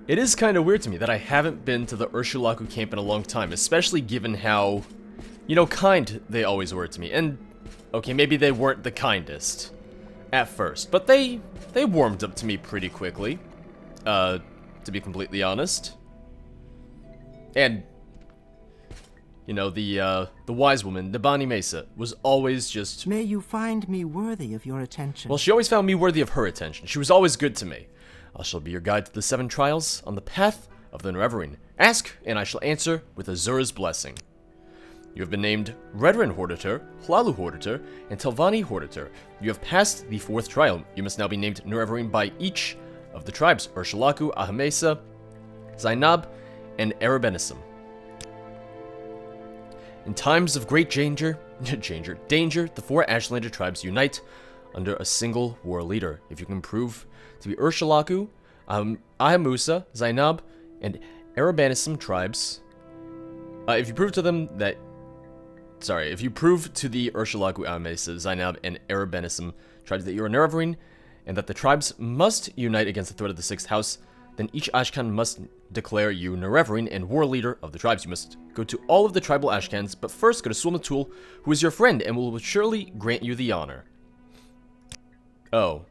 It is kind of weird to me that I haven't been to the Ursulaku camp in a long time, especially given how, you know, kind they always were to me. And, okay, maybe they weren't the kindest at first, but they warmed up to me pretty quickly, to be completely honest. And, you know, the wise woman, Nabani Mesa, was always just... May you find me worthy of your attention. Well, she always found me worthy of her attention. She was always good to me. I shall be your guide to the 7 trials on the path of the Nerevarine. Ask, and I shall answer with Azura's blessing. You have been named Redrin Hortator, Hlalu Hortator, and Telvanni Hortator. You have passed the 4th trial. You must now be named Nerevarine by each of the tribes, Ursulaku, Ahamesa, Zainab, and Erebenism. In times of great danger, the 4 Ashlander tribes unite under a single war leader. If you can prove to be Ursulaku, Ahamusa, Zainab, and Erebenism tribes, if you prove to the Ursulaku, Ahamesa, Zainab, and Erebenism tribes that you are Nerevarine, and that the tribes must unite against the threat of the 6th house, then each Ashcan must declare you Nerevarine and war leader of the tribes. You must go to all of the tribal Ashcans, but first go to Sulmatul, who is your friend and will surely grant you the honor. Oh,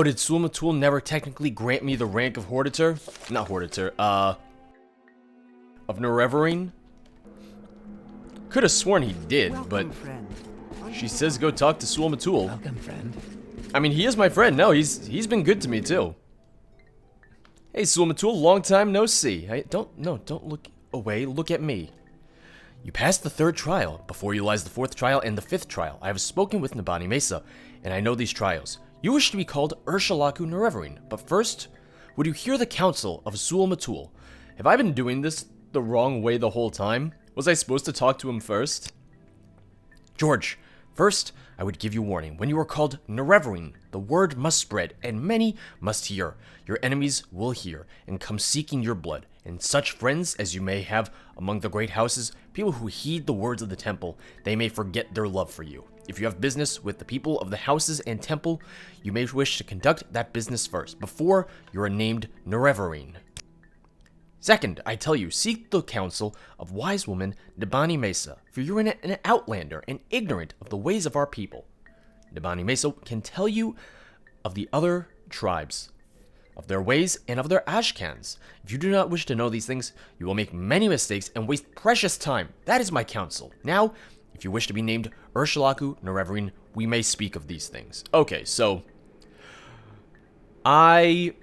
did Sulmatul never technically grant me the rank of Hortator? Not Hortator, of Nerevarine? Could have sworn he did, but she says go talk to Sulmatul. Welcome, friend. I mean, he is my friend. No, he's been good to me too. Hey, Sulmatul, long time no see. Don't look away. Look at me. You passed the 3rd trial. Before you lies the 4th trial and the 5th trial. I have spoken with Nabani Mesa, and I know these trials. You wish to be called Ursulaku Nerevarine, but first, would you hear the counsel of Sulmatul? Have I been doing this the wrong way the whole time? Was I supposed to talk to him first? George, first, I would give you warning. When you are called Nerevarine, the word must spread, and many must hear. Your enemies will hear, and come seeking your blood. And such friends as you may have among the great houses, people who heed the words of the temple, they may forget their love for you. If you have business with the people of the houses and temple, you may wish to conduct that business first, before you are named Nerevarine. Second, I tell you, seek the counsel of wise woman Nabani Mesa, for you are an outlander and ignorant of the ways of our people. Nabani Mesa can tell you of the other tribes, of their ways, and of their Ashcans. If you do not wish to know these things, you will make many mistakes and waste precious time. That is my counsel. Now, if you wish to be named Ursulaku Nerevarine, we may speak of these things. Okay, so I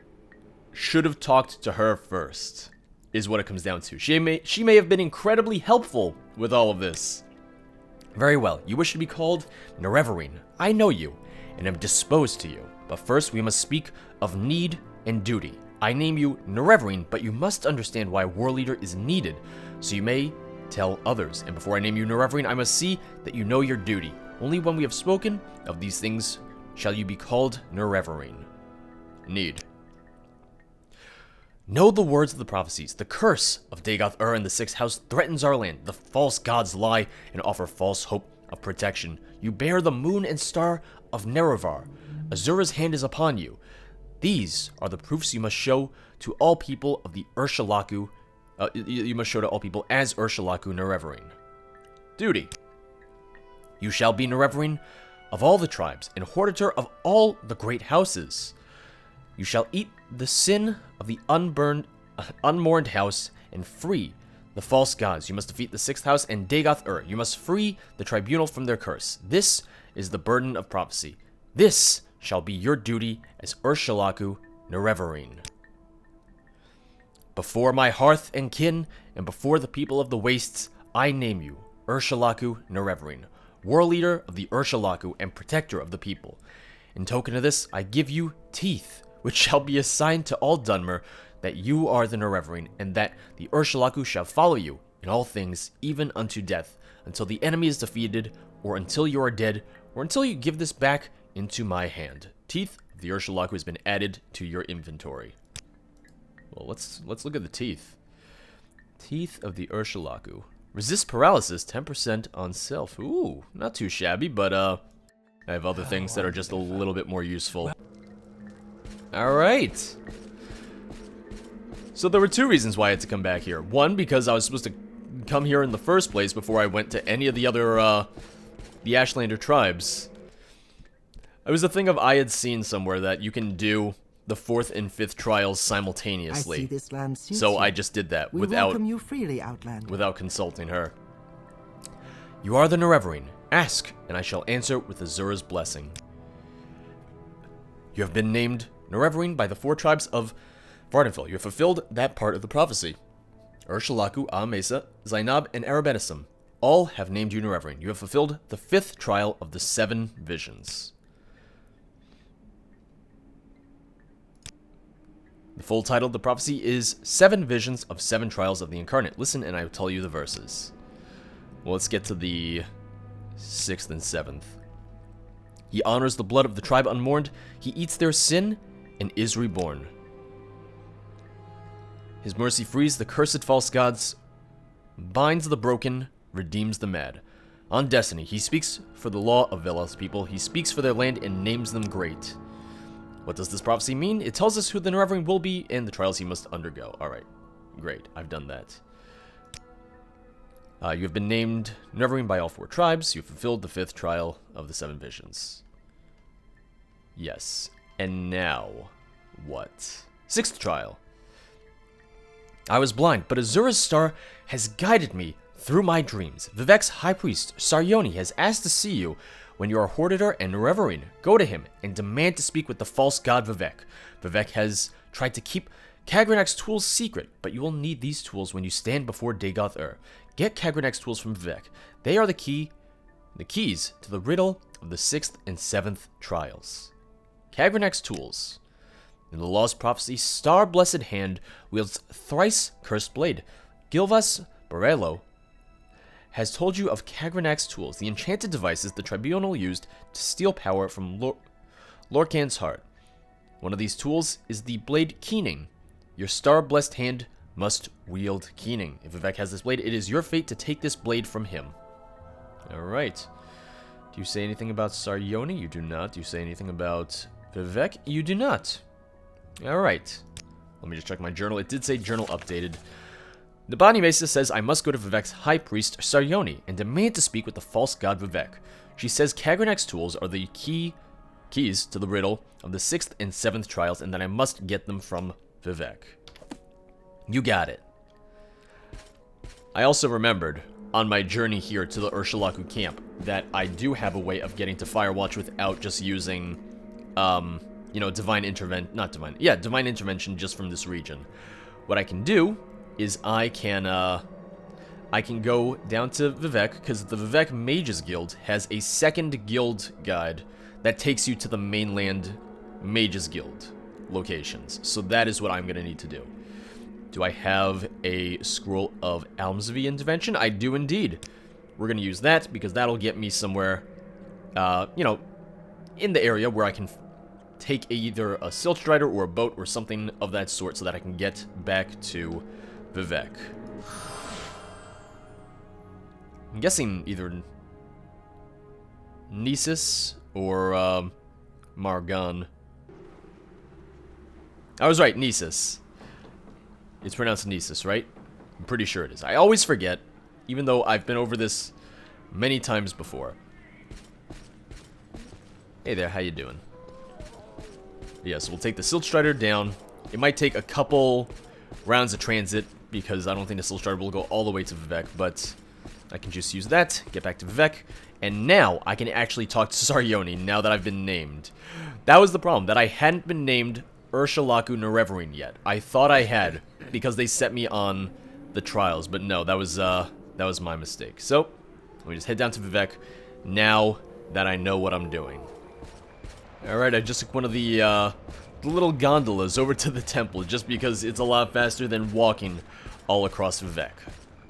should have talked to her first, is what it comes down to. She may have been incredibly helpful with all of this. Very well, you wish to be called Nerevarine. I know you, and am disposed to you. But first, we must speak of need and duty. I name you Nerevarine, but you must understand why a war leader is needed, so you may tell others. And before I name you Nerevarine, I must see that you know your duty. Only when we have spoken of these things shall you be called Nerevarine. Need. Know the words of the prophecies. The curse of Dagoth-Ur in the 6th house threatens our land. The false gods lie and offer false hope of protection. You bear the moon and star of Nerevar. Azura's hand is upon you. These are the proofs you must show to all people of the Ursulaku. You must show to all people as Ursulaku Nerevarine. Duty. You shall be Nerevarine of all the tribes and Hortator of all the great houses. You shall eat the sin of the unmourned house and free the false gods. You must defeat the 6th house and Dagoth-Ur. You must free the tribunal from their curse. This is the burden of prophecy. This shall be your duty as Ursulaku Nerevarine. Before my hearth and kin, and before the people of the wastes, I name you Ursulaku Nerevarine, war leader of the Ursulaku and protector of the people. In token of this, I give you teeth, which shall be a sign to all Dunmer that you are the Nerevarine, and that the Ursulaku shall follow you in all things, even unto death, until the enemy is defeated, or until you are dead, or until you give this back into my hand. Teeth of the Ursulaku has been added to your inventory. Well, let's look at the teeth. Teeth of the Ursulaku. Resist paralysis, 10% on self. Ooh, not too shabby, but I have other things that are just a little bit more useful. Alright. So there were two reasons why I had to come back here. One, because I was supposed to come here in the first place before I went to any of the other, the Outlander tribes. It was a thing of I had seen somewhere that you can do the 4th and 5th trials simultaneously. I see this land suits So you. I just did that We welcome you freely, Outlander. without consulting her. You are the Nerevarine. Ask, and I shall answer with Azura's blessing. You have been named Nerevarine by the 4 tribes of Vardenfell. You have fulfilled that part of the prophecy. Urshalaku, Amesa, Zainab, and Arabenisum all have named you Nerevarine. You have fulfilled the 5th trial of the 7 visions. The full title of the prophecy is 7 Visions of 7 Trials of the Incarnate. Listen and I will tell you the verses. Well, let's get to the 6th and 7th. He honors the blood of the tribe unmourned. He eats their sin and is reborn. His mercy frees the cursed false gods, binds the broken, redeems the mad. On destiny, he speaks for the law of Velos people. He speaks for their land and names them great. What does this prophecy mean? It tells us who the Nerevarine will be and the trials he must undergo. Alright, great. I've done that. You have been named Nerevarine by all 4 tribes. You have fulfilled the 5th trial of the 7 visions. Yes. And now, what? 6th trial. I was blind, but Azura's star has guided me through my dreams. Vivec's high priest, Saryoni, has asked to see you. When you are Horditor and Nerevarine, go to him and demand to speak with the false god Vivec. Vivec has tried to keep Kagranak's tools secret, but you will need these tools when you stand before Dagoth-Ur. Get Kagranak's tools from Vivec. They are the keys to the riddle of the 6th and 7th trials. Kagranak's tools. In the Lost Prophecy, Star-Blessed Hand wields thrice cursed blade. Gilvas Borello has told you of Kagranak's tools, the enchanted devices the Tribunal used to steal power from Lorkhan's heart. One of these tools is the blade Keening. Your star-blessed hand must wield Keening. If Vivec has this blade, it is your fate to take this blade from him. Alright. Do you say anything about Saryoni? You do not. Do you say anything about Vivec? You do not. Alright. Let me just check my journal. It did say journal updated. Nabani Mesa says I must go to Vivec's high priest, Saryoni, and demand to speak with the false god Vivec. She says Kagranak's tools are the keys to the riddle of the 6th and 7th trials, and that I must get them from Vivec. You got it. I also remembered, on my journey here to the Urshalaku camp, that I do have a way of getting to Firewatch without just using, divine intervention just from this region. What I can do is I can go down to Vivec, because the Vivec Mages Guild has a 2nd guild guide that takes you to the mainland Mages Guild locations. So that is what I'm going to need to do. Do I have a Scroll of Almsvi intervention? I do indeed. We're going to use that, because that'll get me somewhere, in the area where I can take either a Silt Strider or a boat or something of that sort so that I can get back to Vivec. I'm guessing either Nisus or Margan. I was right, Nisus. It's pronounced Nisus, right? I'm pretty sure it is. I always forget, even though I've been over this many times before. Hey there, how you doing? Yeah, so we'll take the Silt Strider down. It might take a couple rounds of transit, because I don't think the Silt Strider will go all the way to Vivec, but I can just use that, get back to Vivec, and now I can actually talk to Saryoni, now that I've been named. That was the problem, that I hadn't been named Urshalaku Nerevarine yet. I thought I had, because they set me on the trials, but no, that was my mistake. So, let me just head down to Vivec, now that I know what I'm doing. Alright, I just took one of the little gondolas over to the temple, just because it's a lot faster than walking all across Vivec.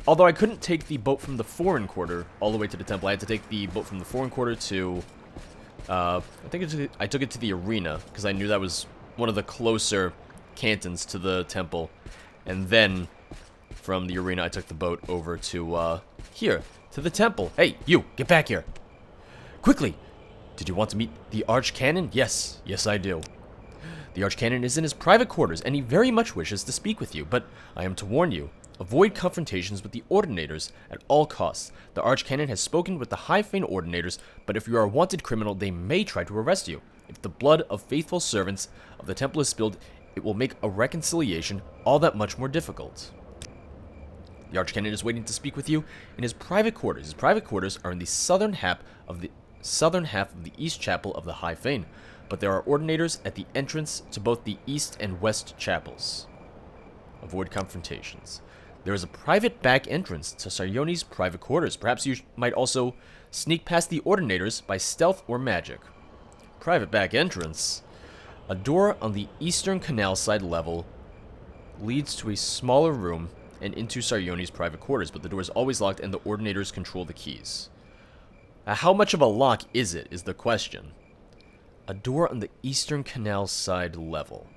Although I couldn't take the boat from the foreign quarter all the way to the temple, I had to take the boat from the foreign quarter to, I took it to the arena, because I knew that was one of the closer cantons to the temple. And then, from the arena, I took the boat over to, here, to the temple. Hey, you, get back here. Quickly! Did you want to meet the Archcanon? Yes, I do. The Archcanon is in his private quarters, and he very much wishes to speak with you, but I am to warn you. Avoid confrontations with the Ordinators at all costs. The Archcanon has spoken with the High Fane Ordinators, but if you are a wanted criminal, they may try to arrest you. If the blood of faithful servants of the temple is spilled, it will make a reconciliation all that much more difficult. The Archcanon is waiting to speak with you in his private quarters. His private quarters are in the southern half of the East Chapel of the High Fane, but there are Ordinators at the entrance to both the East and West Chapels. Avoid confrontations. There is a private back entrance to Sarione's private quarters. Perhaps you might also sneak past the Ordinators by stealth or magic. Private back entrance. A door on the eastern canal side level leads to a smaller room and into Sarione's private quarters, but the door is always locked and the Ordinators control the keys. How much of a lock is it, is the question. A door on the eastern canal side level.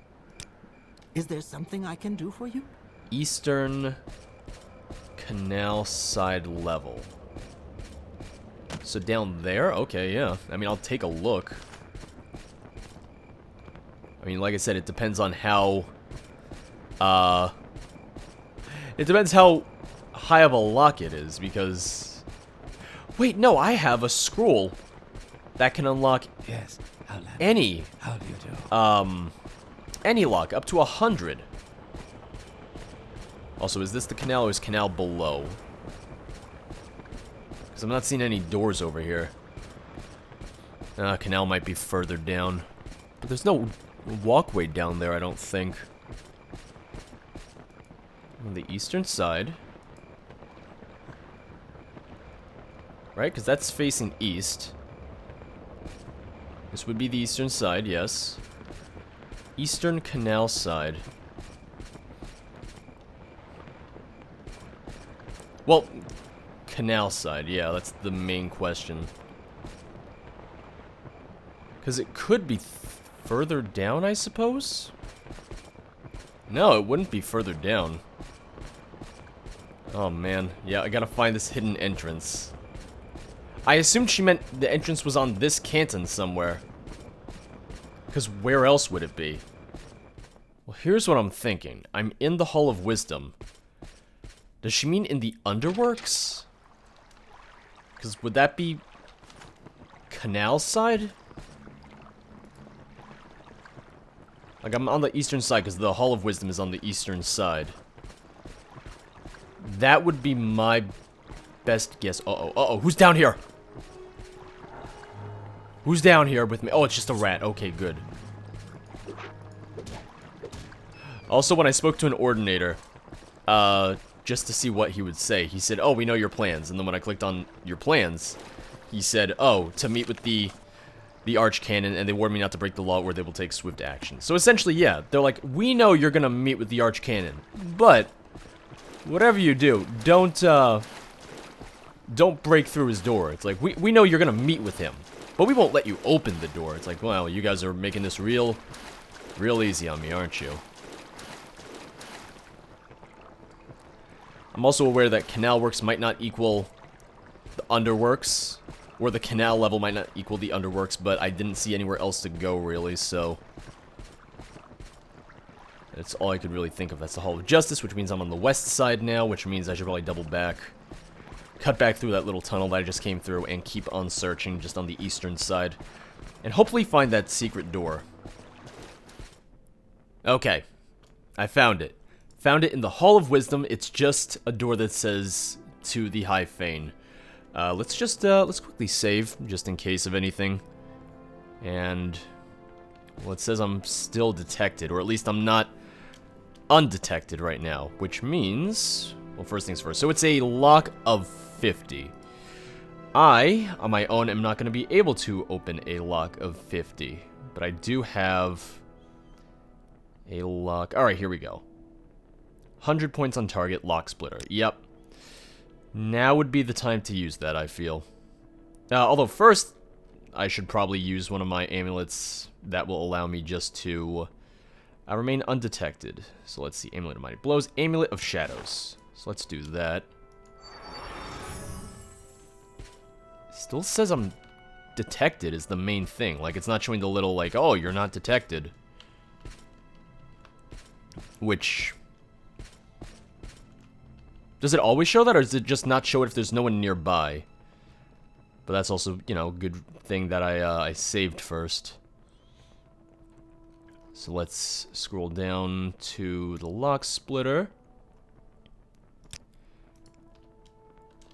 Is there something I can do for you? Eastern canal side level. So down there? Okay, yeah. I mean, I'll take a look. I mean, like I said, it depends on how... It depends how high of a lock it is, because... Wait, no, I have a scroll that can unlock... Yes, Outlander. Any... How do you do? Any lock, up to 100. Also, is this the canal or is canal below? Because I'm not seeing any doors over here. Canal might be further down. But there's no walkway down there, I don't think. On the eastern side. Right, because that's facing east. This would be the eastern side, yes. Eastern canal side. Well, canal side, yeah, that's the main question. Because it could be further down, I suppose? No, it wouldn't be further down. Oh, man. Yeah, I gotta find this hidden entrance. I assumed she meant the entrance was on this canton somewhere. Because where else would it be? Well, here's what I'm thinking. I'm in the Hall of Wisdom. Does she mean in the Underworks? Because would that be... canal side? Like, I'm on the eastern side because the Hall of Wisdom is on the eastern side. That would be my best guess. Uh-oh, who's down here? Who's down here with me? Oh, it's just a rat. Okay, good. Also, when I spoke to an Ordinator, just to see what he would say, he said, oh, we know your plans. And then when I clicked on your plans, he said, oh, to meet with the Archcanon, and they warned me not to break the law or they will take swift action. So essentially, yeah, they're like, we know you're gonna meet with the Archcanon, but whatever you do, don't break through his door. It's like, we know you're gonna meet with him, but we won't let you open the door. It's like, well, you guys are making this real easy on me, aren't you? I'm also aware that canal works might not equal the underworks, or the canal level might not equal the underworks, but I didn't see anywhere else to go, really, so... That's all I could really think of. That's the Hall of Justice, which means I'm on the west side now, which means I should probably double back. Cut back through that little tunnel that I just came through, and keep on searching just on the eastern side. And hopefully find that secret door. Okay. I found it. Found it in the Hall of Wisdom. It's just a door that says to the High Fane. Let's quickly save, just in case of anything. And, well, it says I'm still detected, or at least I'm not undetected right now, which means, well, first things first. So it's a lock of 50. I, on my own, am not going to be able to open a lock of 50, but I do have a lock. All right, here we go. 100 points on target, lock splitter. Yep. Now would be the time to use that, I feel. Although first, I should probably use one of my amulets that will allow me just to remain undetected. So let's see, Amulet of Mighty Blows, Amulet of Shadows. So let's do that. Still says I'm detected is the main thing. Like, it's not showing the little, like, oh, you're not detected. Which... Does it always show that, or does it just not show it if there's no one nearby? But that's also, you know, a good thing that I saved first. So let's scroll down to the lock splitter.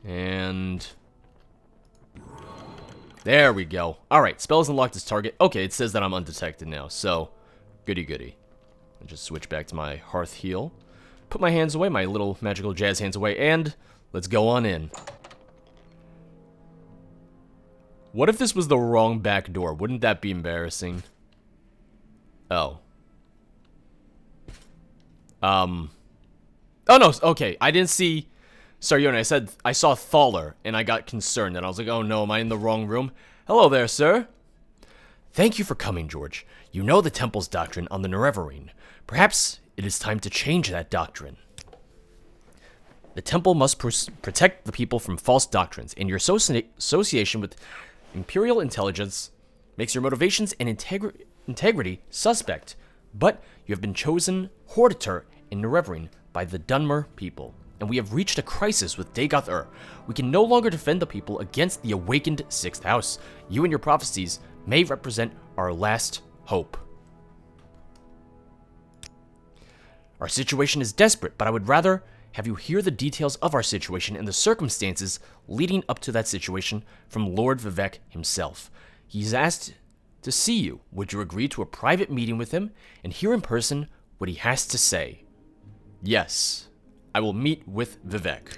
And... there we go. Alright, spell is unlocked as target. Okay, it says that I'm undetected now, so... goody goody. I'll just switch back to my hearth heal. Put my hands away, my little magical jazz hands away, and let's go on in. What if this was the wrong back door? Wouldn't that be embarrassing? Oh. Oh no, okay, I didn't see Saryone. I saw Thaler, and I got concerned, and I was like, oh no, am I in the wrong room? Hello there, sir. Thank you for coming, George. You know the temple's doctrine on the Nerevarine. Perhaps it is time to change that doctrine. The temple must protect the people from false doctrines, and your association with Imperial intelligence makes your motivations and integrity suspect. But you have been chosen Hortator in Nerevarine by the Dunmer people, and we have reached a crisis with Dagoth-Ur. We can no longer defend the people against the awakened Sixth House. You and your prophecies may represent our last hope. Our situation is desperate, but I would rather have you hear the details of our situation and the circumstances leading up to that situation from Lord Vivec himself. He's asked to see you. Would you agree to a private meeting with him and hear in person what he has to say? Yes, I will meet with Vivec.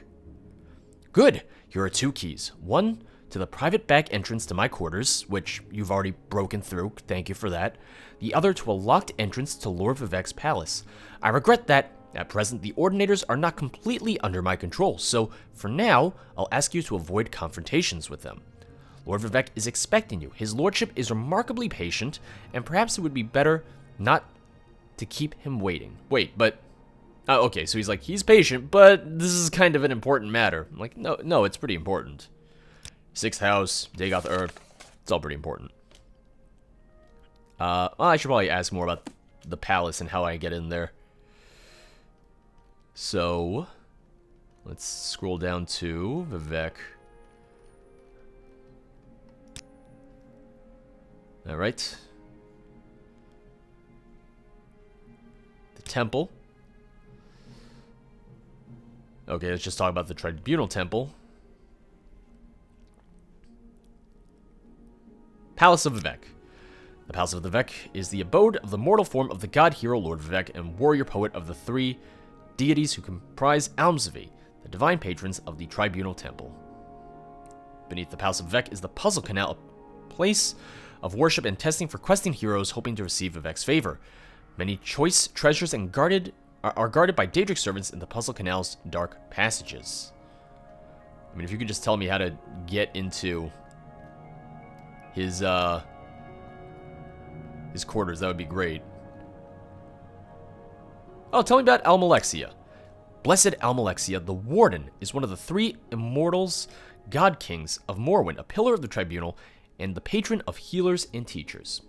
Good. Here are 2 keys. One to the private back entrance to my quarters, which you've already broken through. Thank you for that. The other to a locked entrance to Lord Vivec's palace. I regret that, at present, the Ordinators are not completely under my control, so for now, I'll ask you to avoid confrontations with them. Lord Vivec is expecting you. His lordship is remarkably patient, and perhaps it would be better not to keep him waiting. Wait, but... okay, so he's like, he's patient, but this is kind of an important matter. I'm like, no, it's pretty important. Sixth House, Dagoth-Ur, it's all pretty important. Well, I should probably ask more about the palace and how I get in there. So, let's scroll down to Vivec. Alright. The temple. Okay, let's just talk about the Tribunal Temple. Palace of Vivec. The Palace of Vivec is the abode of the mortal form of the god hero Lord Vivec and warrior poet of the 3 deities who comprise Almsvi, the divine patrons of the Tribunal Temple. Beneath the Palace of Vivec is the Puzzle Canal, a place of worship and testing for questing heroes hoping to receive Vivec's favor. Many choice treasures and are guarded by Daedric servants in the Puzzle Canal's dark passages. I mean, if you could just tell me how to get into his quarters, that would be great. Oh, tell me about Almalexia. Blessed Almalexia, the Warden, is one of the 3 immortals, god kings of Morrowind, a pillar of the Tribunal, and the patron of healers and teachers.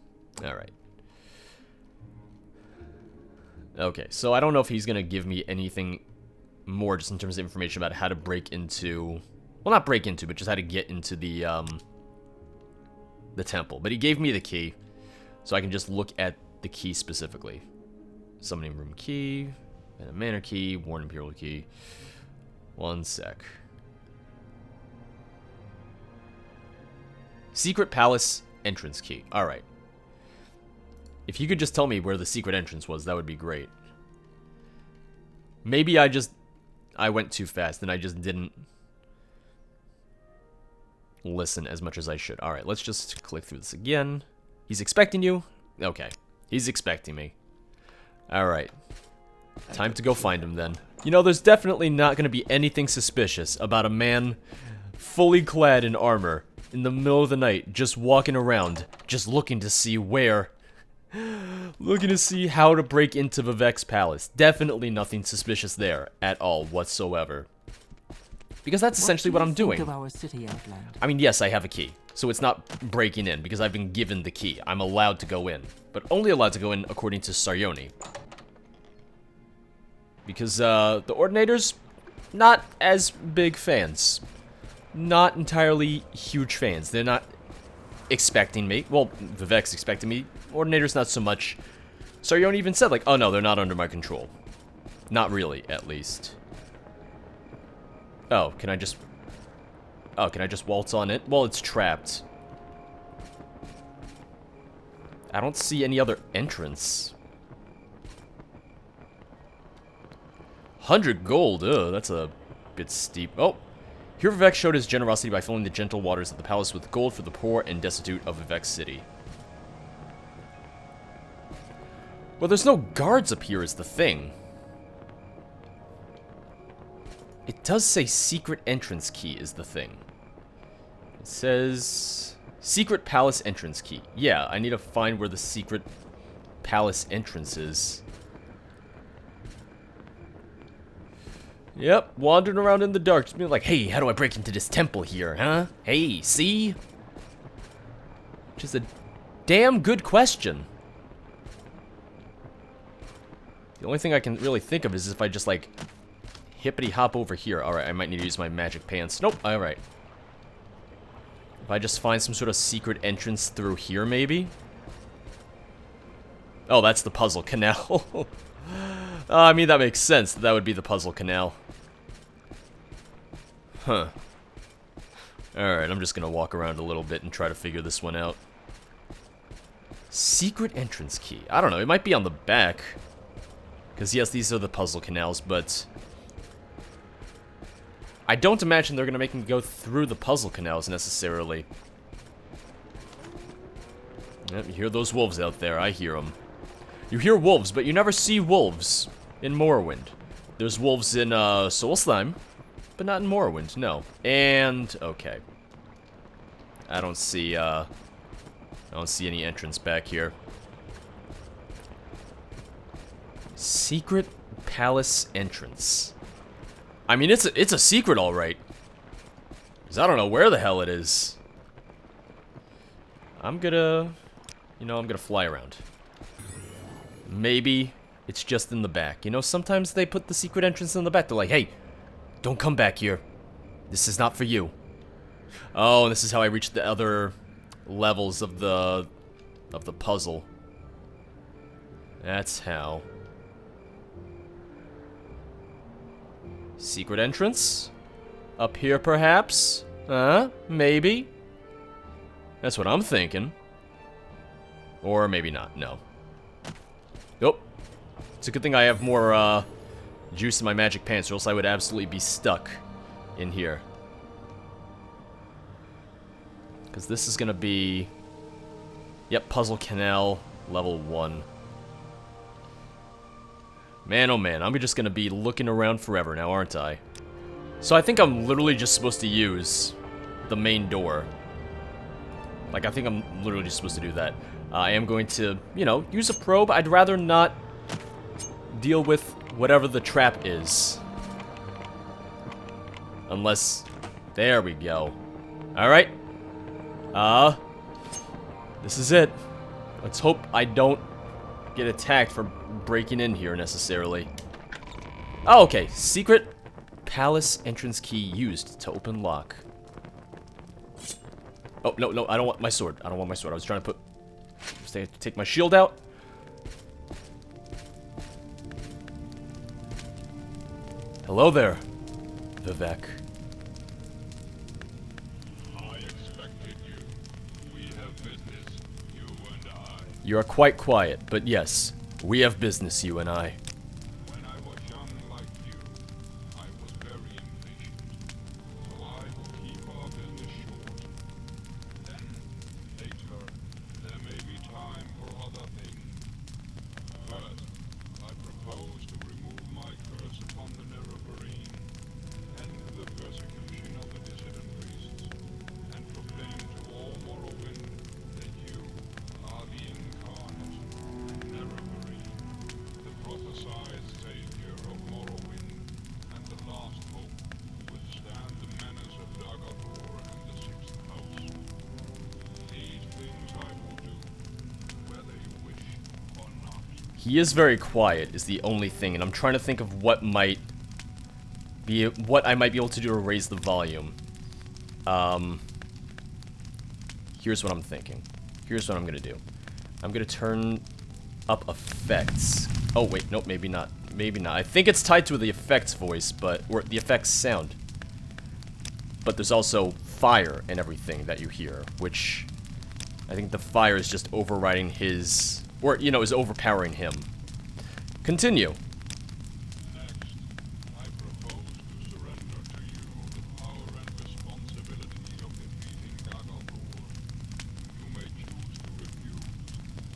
Alright. Okay, so I don't know if he's going to give me anything more just in terms of information about how to break into... well, not break into, but just how to get into the temple. But he gave me the key, so I can just look at the key specifically. Summoning room key, and a manor key, Warren Imperial key. One sec. Secret Palace entrance key. Alright. If you could just tell me where the secret entrance was, that would be great. Maybe I went too fast and I just didn't listen as much as I should. Alright, let's just click through this again. He's expecting you? Okay. He's expecting me. Alright. Time to go find him then. You know, there's definitely not going to be anything suspicious about a man fully clad in armor in the middle of the night just walking around, just looking to see how to break into Vivec's palace. Definitely nothing suspicious there at all whatsoever. Because that's essentially what I'm doing. Of our city, Outlander? I mean, yes, I have a key. So it's not breaking in because I've been given the key. I'm allowed to go in. But only allowed to go in according to Saryone. Because the Ordinators, not as big fans. Not entirely huge fans. They're not expecting me. Well, Vivec's expecting me. Ordinators not so much. Sarion even said, like, oh no, they're not under my control. Not really, at least. Oh, can I just... Oh, can I just waltz on it? Well, it's trapped. I don't see any other entrance. 100 gold. Ugh, that's a bit steep. Oh, here Vivec showed his generosity by filling the gentle waters of the palace with gold for the poor and destitute of Vivec City. Well, there's no guards up here is the thing. It does say secret entrance key is the thing. It says secret palace entrance key. Yeah, I need to find where the secret palace entrance is. Yep, wandering around in the dark, just being like, hey, how do I break into this temple here, huh? Hey, see? Which is a damn good question. The only thing I can really think of is if I just, like, hippity hop over here. Alright, I might need to use my magic pants. Nope, alright. If I just find some sort of secret entrance through here, maybe? Oh, that's the puzzle canal. I mean, that makes sense. That would be the puzzle canal. Huh. Alright, I'm just gonna walk around a little bit and try to figure this one out. Secret entrance key. I don't know, it might be on the back. Because, yes, these are the puzzle canals, but... I don't imagine they're gonna make me go through the puzzle canals, necessarily. Yep, you hear those wolves out there. I hear them. You hear wolves, but you never see wolves in Morrowind. There's wolves in, Soul Slime, but not in Morrowind, no. And, okay. I don't see any entrance back here. Secret palace entrance. I mean, it's a secret, all right. 'Cause I don't know where the hell it is. I'm gonna fly around. Maybe it's just in the back. You know, sometimes they put the secret entrance in the back. They're like, hey, don't come back here. This is not for you. Oh, and this is how I reach the other levels of the puzzle. That's how. Secret entrance? Up here, perhaps? Maybe? That's what I'm thinking. Or maybe not, no. Nope. It's a good thing I have more, juice in my magic pants, or else I would absolutely be stuck in here. Because this is gonna be... Yep, Puzzle Canal, level 1. Man, oh man, I'm just gonna be looking around forever now, aren't I? So I think I'm literally just supposed to use the main door. Like, I think I'm literally just supposed to do that. I am going to, you know, use a probe. I'd rather not deal with whatever the trap is. Unless... There we go. Alright. This is it. Let's hope I don't get attacked for breaking in here, necessarily. Oh, okay. Secret palace entrance key used to open lock. Oh, no, no, I don't want my sword. I don't want my sword. I was trying to put... Take my shield out. Hello there, Vivec. I expected you. We have business, you and I. You are quite quiet, but yes, we have business, you and I. When I was young like you, I was very impatient. So I will keep our business short. Then, later, there may be time for other things. First, I propose to remove my curse upon the Nerevarine, end the persecution of the dissident priests, and proclaim to all Morrowind that you are the incarnate Nerevarine, the proper He is very quiet, is the only thing, and I'm trying to think of what might be what I might be able to do to raise the volume. Here's what I'm thinking. Here's what I'm gonna do. I'm gonna turn up effects. Oh wait, nope, maybe not. Maybe not. I think it's tied to the effects voice, or the effects sound. But there's also fire and everything that you hear, which I think the fire is just overriding his, or, you know, is overpowering him. Continue. Next, I propose to surrender to you the power and responsibility of defeating Dagobor. You may choose to refuse.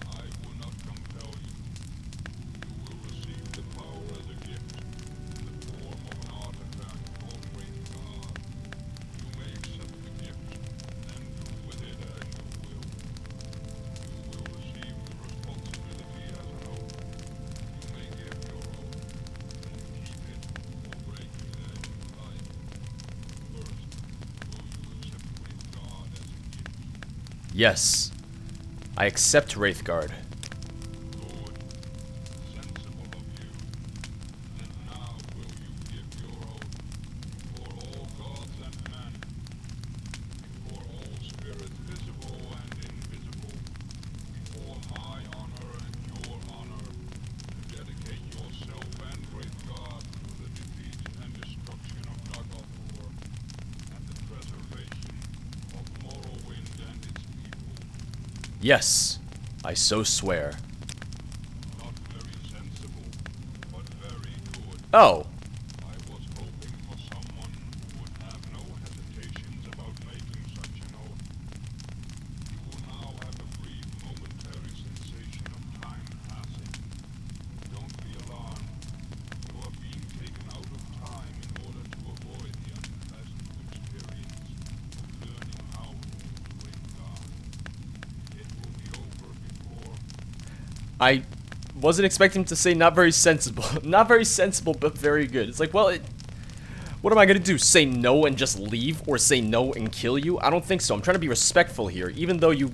I will not compel you. You will receive the power as a gift in the form of an artifact called Great God. You may accept the gift and do with it as you will. You will receive the responsibility as an oath. You may give your oath and keep it or break it as you like. First, will you accept Great God as a gift? Yes. I accept Wraithguard. Good. Sensible of you. And now will you give your oath before all gods and men, before all spirits visible and invisible, before my honor and your honor, to dedicate yourself and Great God to the defeat and destruction of Dagobor and the preservation of Morrowind and its people? Yes. I so swear. Not very sensible, but very good. Oh. I was hoping for someone who would have no hesitations about making such an oath. You will now have a brief momentary sensation of time passing. Don't be alarmed. You are being taken out of time in order to avoid the unpleasant experience of learning how to use Great God. It will be over before... I wasn't expecting him to say not very sensible. Not very sensible, but very good. It's like, well, what am I gonna do? Say no and just leave? Or say no and kill you? I don't think so. I'm trying to be respectful here. Even though you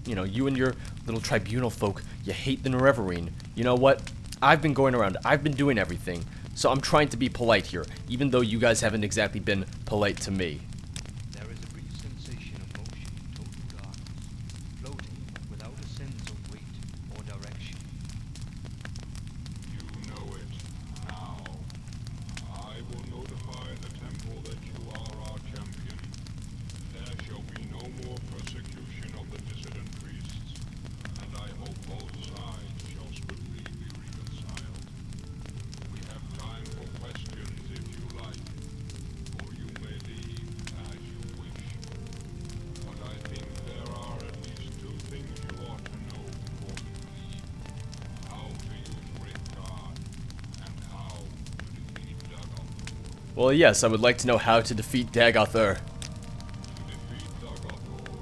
know, you and your little tribunal folk, you hate the Nerevarine. You know what? I've been going around. I've been doing everything. So I'm trying to be polite here. Even though you guys haven't exactly been polite to me. There is a brief sensation of motion in total darkness, floating without a sense of weight or direction. You know it now. I will notify the temple that you are our champion. There shall be no more persecution of the dissident priests, and I hope both sides shall swiftly be reconciled. We have time for questions if you like, or you may leave as you wish. But I think there are at least two things you ought to know before you leave. How to use Great God, and how to defeat Dagobor. Well, yes, I would like to know how to defeat Dagobor. To defeat Dagobor,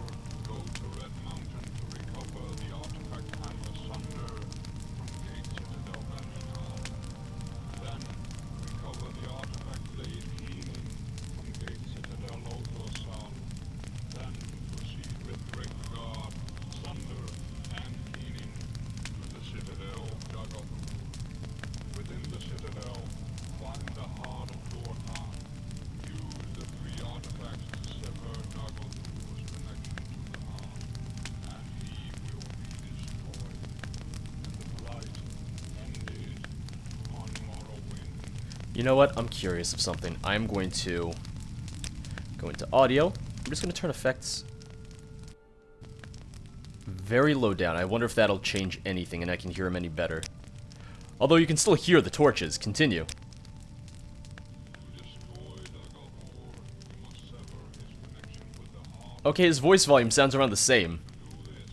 go to Red Mountain to recover the artifact hammer Sunder from Gate Citadel Banishal. Then, recover the artifact blade Keening from Gate Citadel Lotharsal. Then, proceed with Great God, Sunder, and Keening to the Citadel Dagobor. Within the Citadel, find the heart of Dorthan. Use the three artifacts to sever Dagobor's connection to the heart, and he will be destroyed. And the blight ended on Morrowind. You know what? I'm curious of something. I'm going to go into audio. I'm just going to turn effects very low down. I wonder if that'll change anything and I can hear him any better. Although you can still hear the torches. Continue. To destroy Dagobor, you must sever his connection with the heart. Okay, his voice volume sounds around the same. To do this,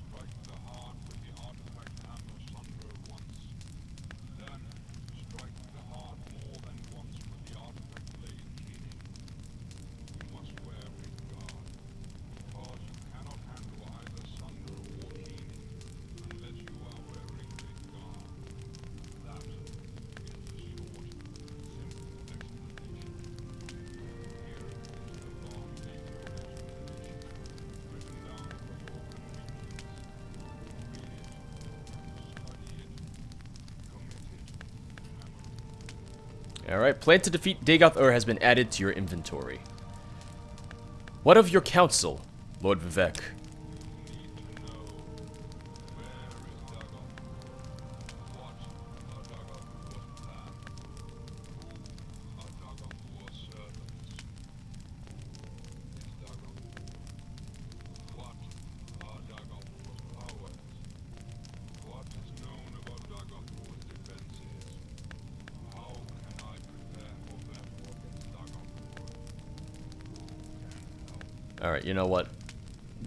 strike the heart with the artifact hammer Sunder once. Then, strike the heart more than once with the artifact blade Keening. You must wear Great God, because you cannot handle either Sunder or Keening unless you are wearing Great God. That is the short, simple explanation. Here is the long, detailed explanation, written down Alright, plan to defeat Dagoth-Ur has been added to your inventory. What of your counsel, Lord Vivec? Alright, you know what?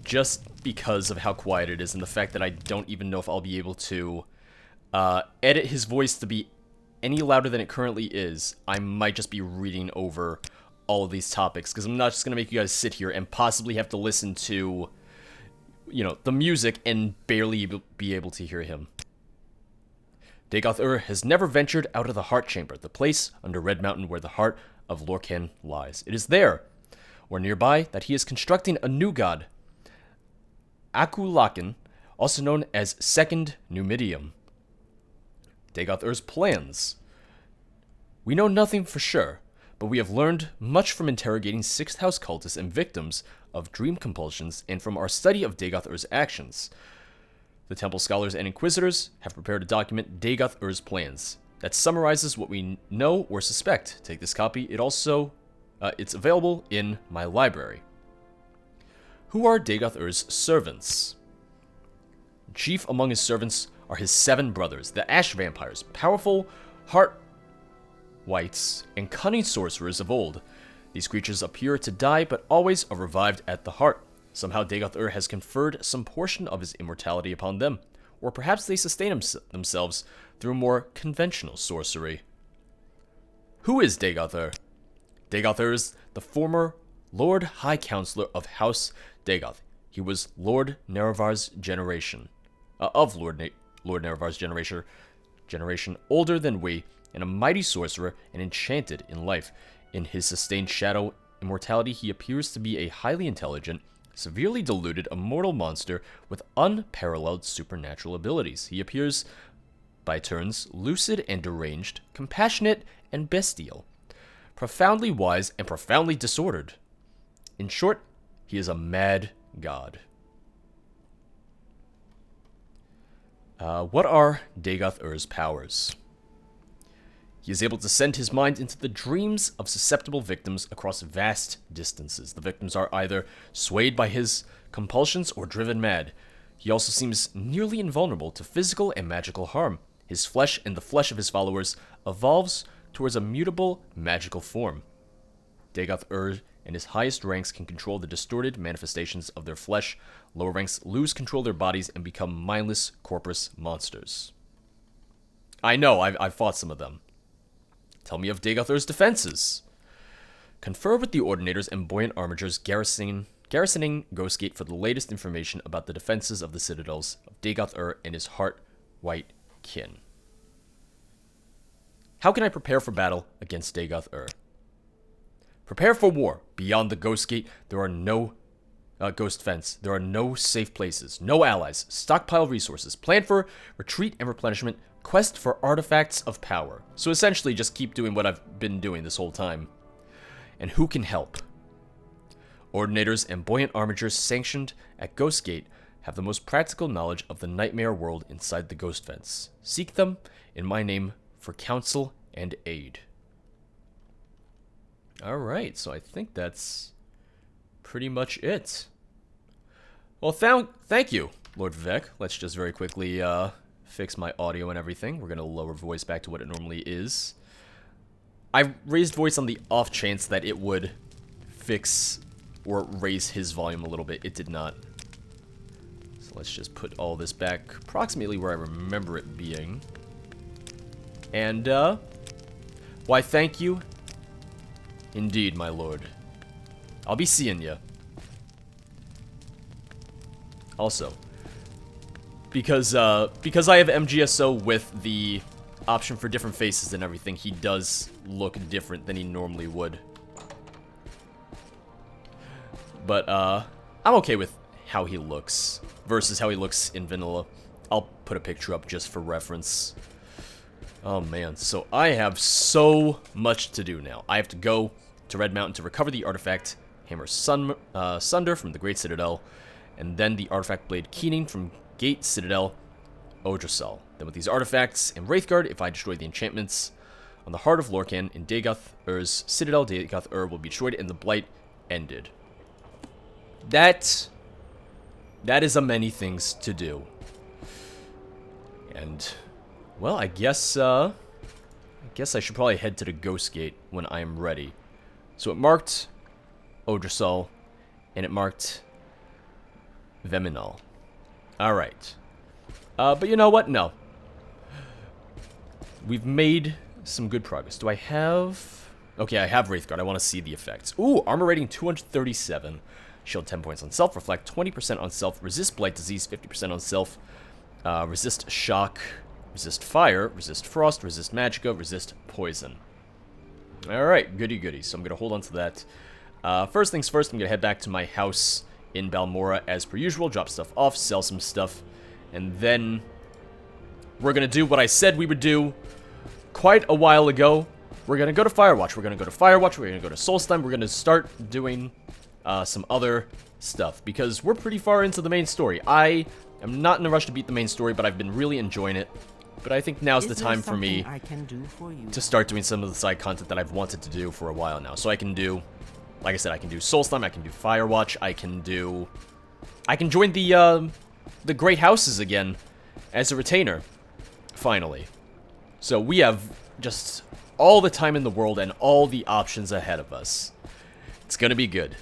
Just because of how quiet it is and the fact that I don't even know if I'll be able to edit his voice to be any louder than it currently is, I might just be reading over all of these topics, because I'm not just going to make you guys sit here and possibly have to listen to, you know, the music and barely be able to hear him. Dagoth-Ur has never ventured out of the Heart Chamber, the place under Red Mountain where the heart of Lorkhan lies. It is there, or nearby, that he is constructing a new god, Akulakan, also known as Second Numidium. Dagoth-Ur's plans. We know nothing for sure, but we have learned much from interrogating Sixth House cultists and victims of dream compulsions and from our study of Dagoth-Ur's actions. The Temple Scholars and Inquisitors have prepared a document, Dagoth-Ur's plans, that summarizes what we know or suspect. Take this copy. It's available in my library. Who are Dagoth-Ur's servants? Chief among his servants are his 7 brothers, the Ash Vampires, powerful heart wights and cunning sorcerers of old. These creatures appear to die, but always are revived at the heart. Somehow Dagoth-Ur has conferred some portion of his immortality upon them, or perhaps they sustain themselves through more conventional sorcery. Who is Dagoth-Ur? Dagoth-Ur is the former Lord High Counselor of House Dagoth. He was Lord Nerevar's generation, Lord Nerevar's generation older than we, and a mighty sorcerer and enchanted in life. In his sustained shadow immortality, he appears to be a highly intelligent, severely diluted, immortal monster with unparalleled supernatural abilities. He appears, by turns, lucid and deranged, compassionate and bestial, profoundly wise and profoundly disordered. In short, he is a mad god. What are Dagoth-Ur's powers? He is able to send his mind into the dreams of susceptible victims across vast distances. The victims are either swayed by his compulsions or driven mad. He also seems nearly invulnerable to physical and magical harm. His flesh and the flesh of his followers evolves towards a mutable magical form. Dagoth-Ur and his highest ranks can control the distorted manifestations of their flesh. Lower ranks lose control of their bodies and become mindless corpus monsters. I know, I've fought some of them. Tell me of Dagoth-Ur's defenses. Confer with the Ordinators and Buoyant Armigers garrisoning Ghostgate for the latest information about the defenses of the citadels of Dagoth-Ur and his heart-white kin. How can I prepare for battle against Dagoth-Ur? Prepare for war. Beyond the Ghostgate, there are no Ghost Fence. There are no safe places, no allies. Stockpile resources. Plan for retreat and replenishment. Quest for artifacts of power. So essentially, just keep doing what I've been doing this whole time. And who can help? Ordinators and Buoyant Armigers sanctioned at Ghostgate have the most practical knowledge of the nightmare world inside the Ghost Fence. Seek them in my name for counsel and aid. Alright, so I think that's pretty much it. Well, thank you, Lord Vivec. Let's just very quickly fix my audio and everything. We're going to lower voice back to what it normally is. I raised voice on the off chance that it would fix or raise his volume a little bit. It did not. So let's just put all this back approximately where I remember it being. And, why, thank you. Indeed, my lord. I'll be seeing ya. Also, because I have MGSO with the option for different faces and everything, he does look different than he normally would. But, I'm okay with how he looks versus how he looks in vanilla. I'll put a picture up just for reference. Oh man, so I have so much to do now. I have to go to Red Mountain to recover the artifact Hammer Sunder from the Great Citadel, and then the artifact Blade Keening from Gate Citadel, Odrasal. Then with these artifacts and Wraithguard, if I destroy the enchantments on the Heart of Lorcan in Dagoth Ur's Citadel, Dagoth Ur will be destroyed and the Blight ended. That is a many things to do. And, well, I guess I should probably head to the Ghost Gate when I am ready. So it marked Odrasal, and it marked Veminal. Alright. But you know what? No. We've made some good progress. Do I have... Okay, I have Wraithguard. I want to see the effects. Ooh, armor rating 237. Shield 10 points on self. Reflect 20% on self. Resist blight disease 50% on self. Resist shock. Resist fire. Resist frost. Resist magicka. Resist poison. Alright, goody goody. So I'm going to hold on to that. First things first, I'm going to head back to my house in Balmora as per usual. Drop stuff off. Sell some stuff. And then we're going to do what I said we would do quite a while ago. We're going to go to Firewatch. We're going to go to Firewatch. We're going to go to Solstheim. We're going to start doing some other stuff because we're pretty far into the main story. I am not in a rush to beat the main story, but I've been really enjoying it. But I think now's the time for me to start doing some of the side content that I've wanted to do for a while now. So I can do, like I said, I can do Solstheim, I can do Firewatch, I can join the Great Houses again as a retainer, finally. So we have just all the time in the world and all the options ahead of us. It's gonna be good.